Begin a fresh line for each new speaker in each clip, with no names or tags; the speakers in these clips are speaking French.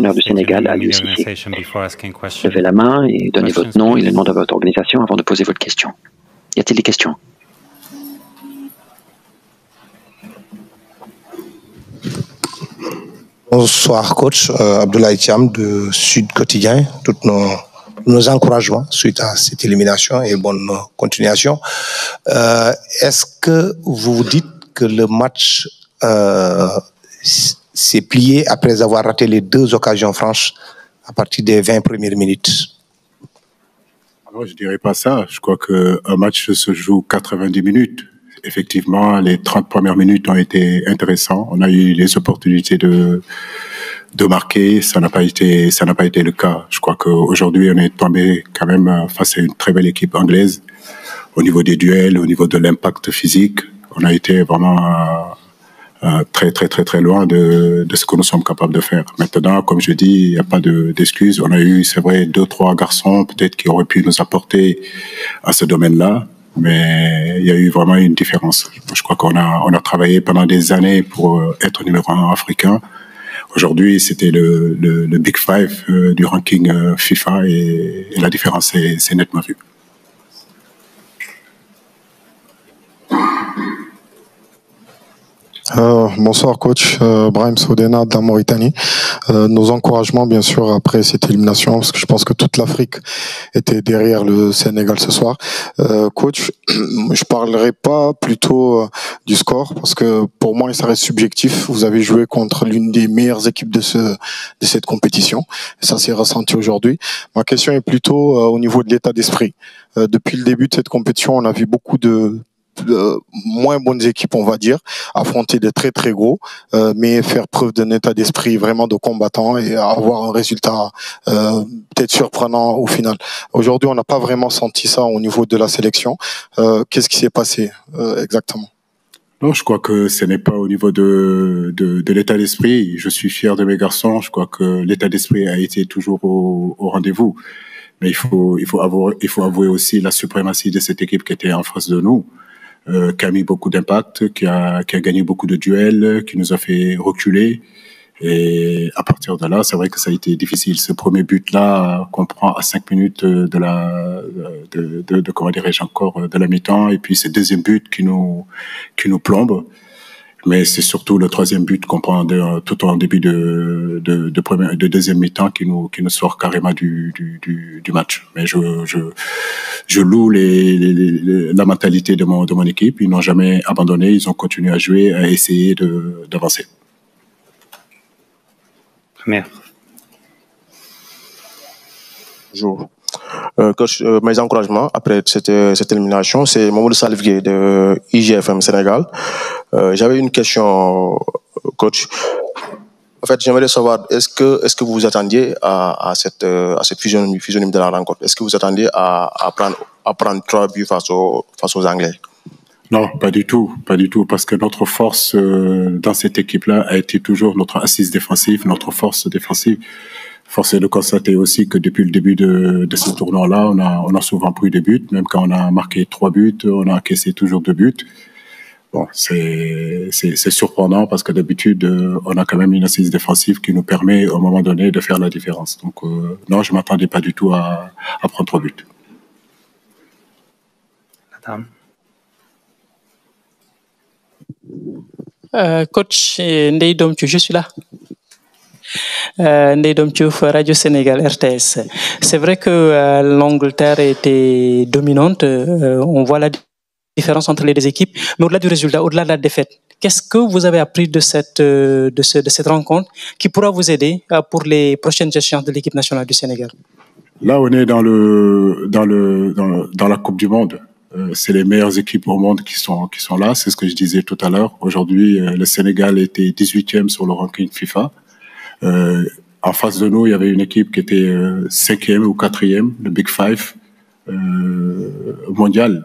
nationale du Sénégal à l'UCC. Levez la main et donnez votre nom et le nom de votre organisation avant de poser votre question. Y a-t-il des questions?
Bonsoir coach, Abdoulaye Thiam de Sud Quotidien. Tous nos encouragements suite à cette élimination et bonne continuation. Est-ce que vous vous dites que le match s'est plié après avoir raté les 2 occasions franches à partir des 20 premières minutes?
Alors, je dirais pas ça. Je crois qu'un match se joue 90 minutes. Effectivement, les 30 premières minutes ont été intéressantes. On a eu les opportunités de marquer. Ça n'a pas été le cas. Je crois qu'aujourd'hui, on est tombé quand même face à une très belle équipe anglaise. Au niveau des duels, au niveau de l'impact physique, on a été vraiment très loin de ce que nous sommes capables de faire. Maintenant, comme je dis, il n'y a pas d'excuses. On a eu, c'est vrai, 2-3 garçons peut-être qui auraient pu nous apporter à ce domaine-là. Mais il y a eu vraiment une différence. Je crois qu'on a travaillé pendant des années pour être numéro 1 africain. Aujourd'hui, c'était le Big Five du ranking FIFA et la différence c'est nettement vue.
Bonsoir coach, Brahim Sodena de la Mauritanie. Nos encouragements bien sûr après cette élimination, parce que je pense que toute l'Afrique était derrière le Sénégal ce soir. Coach, je parlerai pas plutôt du score, parce que pour moi ça reste subjectif. Vous avez joué contre l'une des meilleures équipes de cette compétition, et ça s'est ressenti aujourd'hui. Ma question est plutôt au niveau de l'état d'esprit. Depuis le début de cette compétition, on a vu beaucoup de moins bonnes équipes, on va dire, affronter des très gros, mais faire preuve d'un état d'esprit vraiment de combattant et avoir un résultat peut-être surprenant au final. Aujourd'hui, on n'a pas vraiment senti ça au niveau de la sélection. Qu'est-ce qui s'est passé exactement?
Non, je crois que ce n'est pas au niveau de l'état d'esprit. Je suis fier de mes garçons. Je crois que l'état d'esprit a été toujours au rendez-vous. Mais il faut avouer aussi la suprématie de cette équipe qui était en face de nous. Qui a mis beaucoup d'impact, qui a gagné beaucoup de duels, qui nous a fait reculer. Et à partir de là, c'est vrai que ça a été difficile. Ce premier but-là, qu'on prend à 5 minutes comment dirais-je encore, de la mi-temps, et puis ce deuxième but qui nous plombe. Mais c'est surtout le troisième but qu'on prend tout en début de deuxième mi-temps qui nous sort carrément du match. Mais je loue la mentalité de mon équipe. Ils n'ont jamais abandonné. Ils ont continué à jouer, à essayer d'avancer.
Merde.
Bonjour. Coach, mes encouragements après cette élimination, c'est Mamadou Salvier de IGFM Sénégal. J'avais une question, coach. En fait, j'aimerais savoir, est-ce que vous vous attendiez à cette physionomie de la rencontre? Est-ce que vous attendiez à prendre 3 buts face aux Anglais?
Non, pas du tout, parce que notre force dans cette équipe-là a été toujours notre assise défensive, notre force défensive. Force est de constater aussi que depuis le début de ce tournoi-là, on a souvent pris des buts, même quand on a marqué 3 buts, on a encaissé toujours 2 buts. Bon, c'est surprenant parce que d'habitude, on a quand même une assise défensive qui nous permet, au moment donné, de faire la différence. Donc, non, je m'attendais pas du tout à prendre 3 buts.
Madame.
Coach Ndeye Domthiou, je suis là. Ndeye Domthiou, Radio Sénégal, RTS. C'est vrai que l'Angleterre était dominante. On voit la différence entre les deux équipes, mais au-delà du résultat, au-delà de la défaite, qu'est-ce que vous avez appris de cette rencontre qui pourra vous aider pour les prochaines échéances de l'équipe nationale du Sénégal?
Là, on est dans la Coupe du Monde. C'est les meilleures équipes au monde qui sont là. C'est ce que je disais tout à l'heure. Aujourd'hui, le Sénégal était 18e sur le ranking FIFA. En face de nous, il y avait une équipe qui était 5e ou 4e, le Big Five mondial.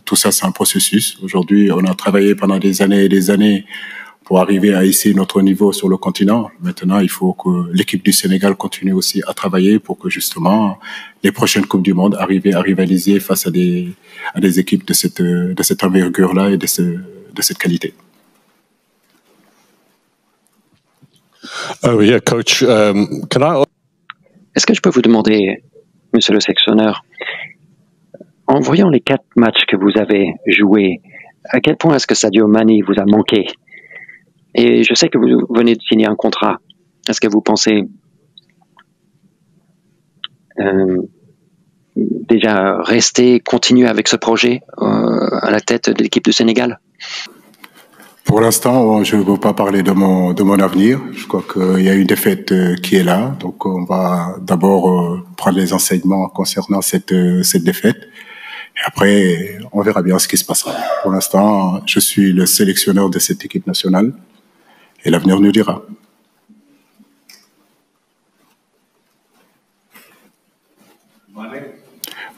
Tout ça, c'est un processus. Aujourd'hui, on a travaillé pendant des années et des années pour arriver à hisser notre niveau sur le continent. Maintenant, il faut que l'équipe du Sénégal continue aussi à travailler pour que justement les prochaines Coupes du Monde arrivent à rivaliser face à des équipes de cette envergure-là et de cette qualité.
Oh yeah, coach.
Est-ce que je peux vous demander, monsieur le sélectionneur, en voyant les 4 matchs que vous avez joués, à quel point est-ce que Sadio Mané vous a manqué? Et je sais que vous venez de signer un contrat. Est-ce que vous pensez déjà rester, continuer avec ce projet à la tête de l'équipe du Sénégal?
Pour l'instant, je ne veux pas parler de mon avenir. Je crois qu'il y a une défaite qui est là. Donc, on va d'abord prendre les enseignements concernant cette défaite. Et après, on verra bien ce qui se passera. Pour l'instant, je suis le sélectionneur de cette équipe nationale. Et l'avenir nous dira.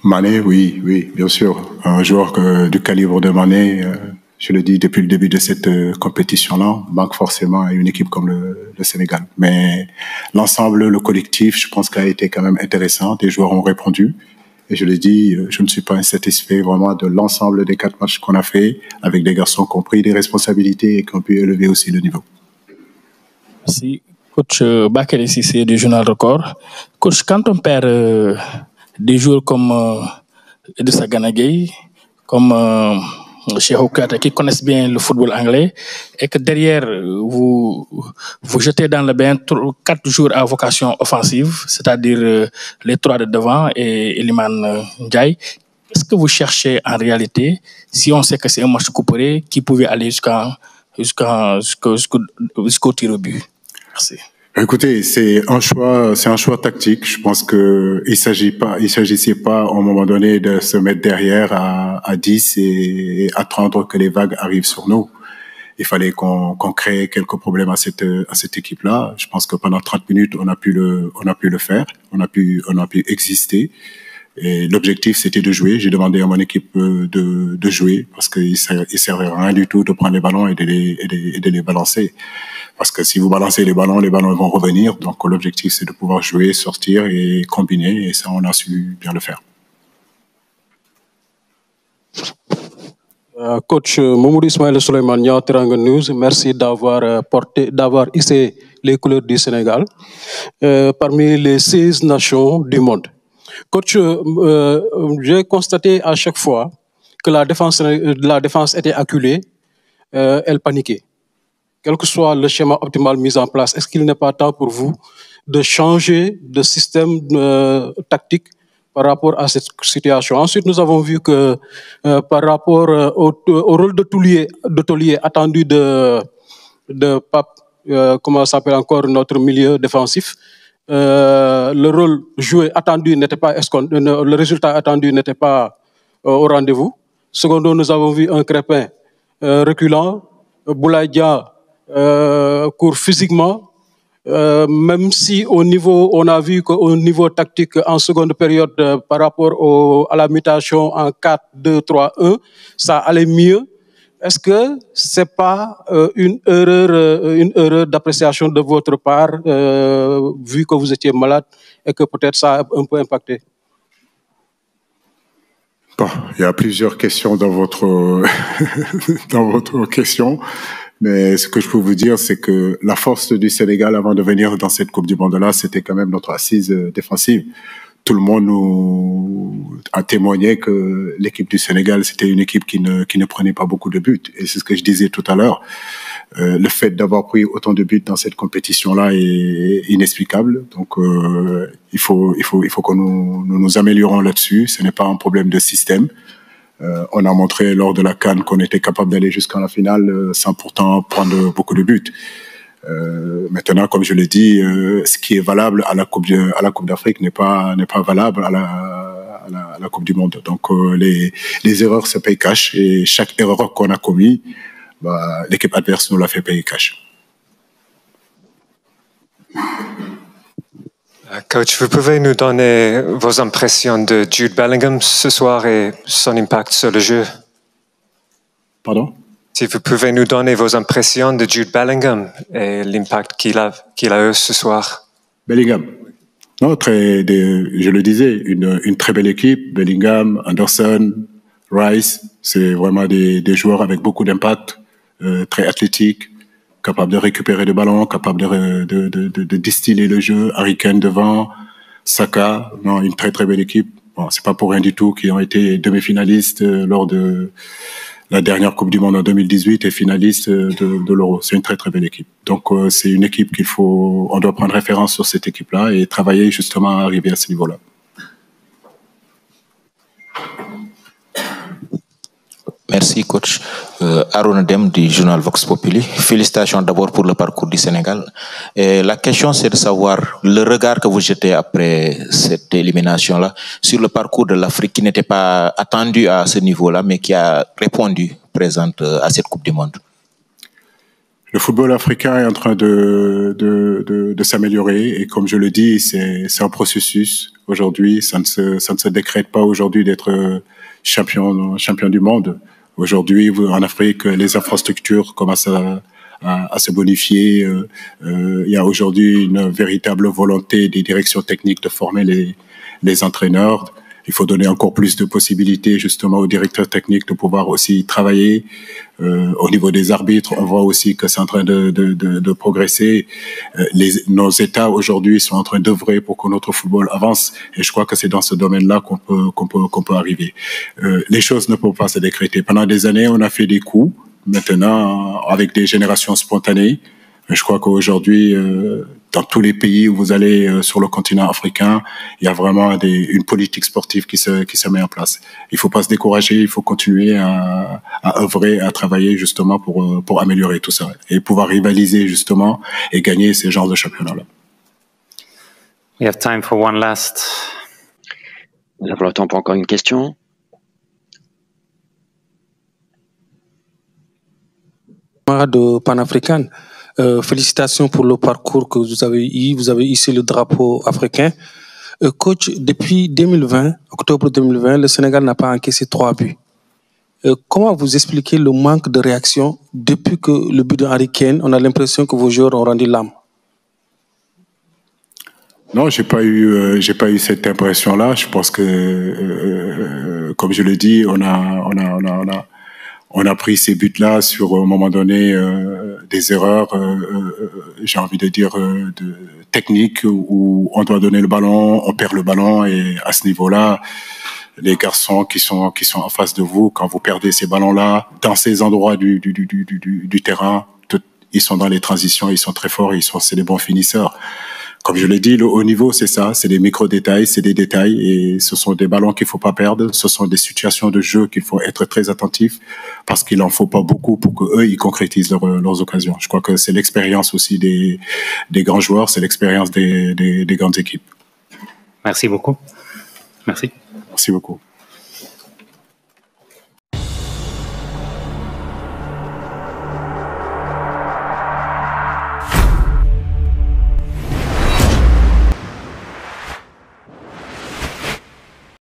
Mané, oui, bien sûr. Un joueur du calibre de Mané, je le dis depuis le début de cette compétition-là, manque forcément à une équipe comme le Sénégal. Mais l'ensemble, le collectif, je pense qu'il a été quand même intéressant. Des joueurs ont répondu. Et je le dis, je ne suis pas insatisfait vraiment de l'ensemble des 4 matchs qu'on a fait, avec des garçons qui ont pris des responsabilités et qui ont pu élever aussi le niveau.
Merci. Coach Bakary Cissé du Journal Record. Coach, quand on perd des joueurs comme Idrissa Gana Gueye, comme Cheikh Okouyata, qui connaissent bien le football anglais, et que derrière, vous jetez dans le bain 4 joueurs à vocation offensive, c'est-à-dire les 3 de devant et Iliman Ndiaye. Qu'est-ce que vous cherchez en réalité, si on sait que c'est un match coupé qui pouvait aller jusqu'au tir au but? Merci.
Écoutez, c'est un choix tactique. Je pense que il s'agissait pas à un moment donné de se mettre derrière à 10 et attendre que les vagues arrivent sur nous. Il fallait qu'on crée quelques problèmes à cette équipe-là. Je pense que pendant 30 minutes, on a pu le faire. On a pu exister. Et l'objectif, c'était de jouer. J'ai demandé à mon équipe de jouer parce qu'il servait à rien du tout de prendre les ballons et de les balancer. Parce que si vous balancez les ballons vont revenir. Donc, l'objectif, c'est de pouvoir jouer, sortir et combiner. Et ça, on a su bien le faire.
Coach Mamadou Ismaël Souleymane, Teranga News, merci d'avoir hissé les couleurs du Sénégal parmi les 16 nations du monde. Coach, j'ai constaté à chaque fois que la défense était acculée, elle paniquait. Quel que soit le schéma optimal mis en place, est-ce qu'il n'est pas temps pour vous de changer de système tactique par rapport à cette situation? Ensuite, nous avons vu que par rapport au rôle de taulier attendu de Pape, comment s'appelle encore notre milieu défensif, le rôle joué attendu n'était pas le résultat attendu n'était pas au rendez-vous. Secondo, nous avons vu un Crépin reculant, Boulaye Dia court physiquement, même si on a vu qu'au niveau tactique en seconde période par rapport à la mutation en 4-2-3-1, ça allait mieux. Est-ce que c'est pas une erreur d'appréciation de votre part, vu que vous étiez malade et que peut-être ça a un peu impacté?
Bon, il y a plusieurs questions dans votre question. Mais ce que je peux vous dire, c'est que la force du Sénégal avant de venir dans cette Coupe du Monde-là, c'était quand même notre assise défensive. Tout le monde nous a témoigné que l'équipe du Sénégal, c'était une équipe qui ne prenait pas beaucoup de buts. Et c'est ce que je disais tout à l'heure. Le fait d'avoir pris autant de buts dans cette compétition-là est inexplicable. Donc, il faut que nous améliorons là-dessus. Ce n'est pas un problème de système. On a montré lors de la CAN qu'on était capable d'aller jusqu'à la finale sans pourtant prendre beaucoup de buts. Maintenant, comme je l'ai dit, ce qui est valable à la Coupe d'Afrique n'est pas valable à la Coupe du Monde. Donc, les erreurs se payent cash et chaque erreur qu'on a commise, l'équipe adverse nous l'a fait payer cash.
Coach, vous pouvez nous donner vos impressions de Jude Bellingham ce soir et son impact sur le jeu?
Pardon?
Si vous pouvez nous donner vos impressions de Jude Bellingham et l'impact qu'il a eu ce soir.
Bellingham. Non, je le disais, une très belle équipe. Bellingham, Anderson, Rice, c'est vraiment des joueurs avec beaucoup d'impact, très athlétiques, capable de récupérer le ballon, capable de distiller le jeu. Harry Kane devant, Saka, non, une très très belle équipe. Bon, c'est pas pour rien du tout qu'ils ont été demi-finalistes lors de la dernière Coupe du Monde en 2018 et finalistes de l'Euro. C'est une très très belle équipe. Donc c'est une équipe on doit prendre référence sur cette équipe-là et travailler justement à arriver à ce niveau-là.
Merci, coach. Aaron Dem du journal Vox Populi. Félicitations d'abord pour le parcours du Sénégal. Et la question, c'est de savoir le regard que vous jetez après cette élimination-là sur le parcours de l'Afrique qui n'était pas attendu à ce niveau-là, mais qui a répondu présente à cette Coupe du Monde.
Le football africain est en train de s'améliorer et comme je le dis, c'est un processus. Aujourd'hui, ça ne se décrète pas aujourd'hui d'être champion du monde. Aujourd'hui, en Afrique, les infrastructures commencent à se bonifier. Il y a aujourd'hui une véritable volonté des directions techniques de former les entraîneurs. Il faut donner encore plus de possibilités justement aux directeurs techniques de pouvoir aussi travailler. Au niveau des arbitres, on voit aussi que c'est en train de progresser. Nos États aujourd'hui sont en train d'œuvrer pour que notre football avance et je crois que c'est dans ce domaine-là qu'on peut arriver. Les choses ne peuvent pas se décréter. Pendant des années, on a fait des coups. Maintenant, avec des générations spontanées, je crois qu'aujourd'hui, dans tous les pays où vous allez sur le continent africain, il y a vraiment une politique sportive qui se met en place. Il faut pas se décourager, il faut continuer à œuvrer, à travailler justement pour améliorer tout ça et pouvoir rivaliser justement et gagner ces genres de championnats-là.
We have time for one last.
Nous avons le temps pour encore une question.
De panafricaine. Félicitations pour le parcours que vous avez eu. Vous avez hissé le drapeau africain. Coach, depuis 2020, octobre 2020, le Sénégal n'a pas encaissé 3 buts. Comment vous expliquez le manque de réaction depuis que le but de Harry Kane, on a l'impression que vos joueurs ont rendu l'âme?
Non, j'ai pas eu cette impression-là. Je pense que, comme je le dis, on a pris ces buts-là sur, à un moment donné, des erreurs, j'ai envie de dire, techniques où on doit donner le ballon, on perd le ballon et à ce niveau-là, les garçons qui sont en face de vous, quand vous perdez ces ballons-là, dans ces endroits du terrain, ils sont dans les transitions, ils sont très forts, c'est des bons finisseurs. Comme je l'ai dit, le haut niveau, c'est ça, c'est des micro-détails, c'est des détails et ce sont des ballons qu'il faut pas perdre, ce sont des situations de jeu qu'il faut être très attentif parce qu'il en faut pas beaucoup pour que eux ils concrétisent leurs occasions. Je crois que c'est l'expérience aussi des grands joueurs, c'est l'expérience des grandes équipes.
Merci beaucoup. Merci.
Merci beaucoup.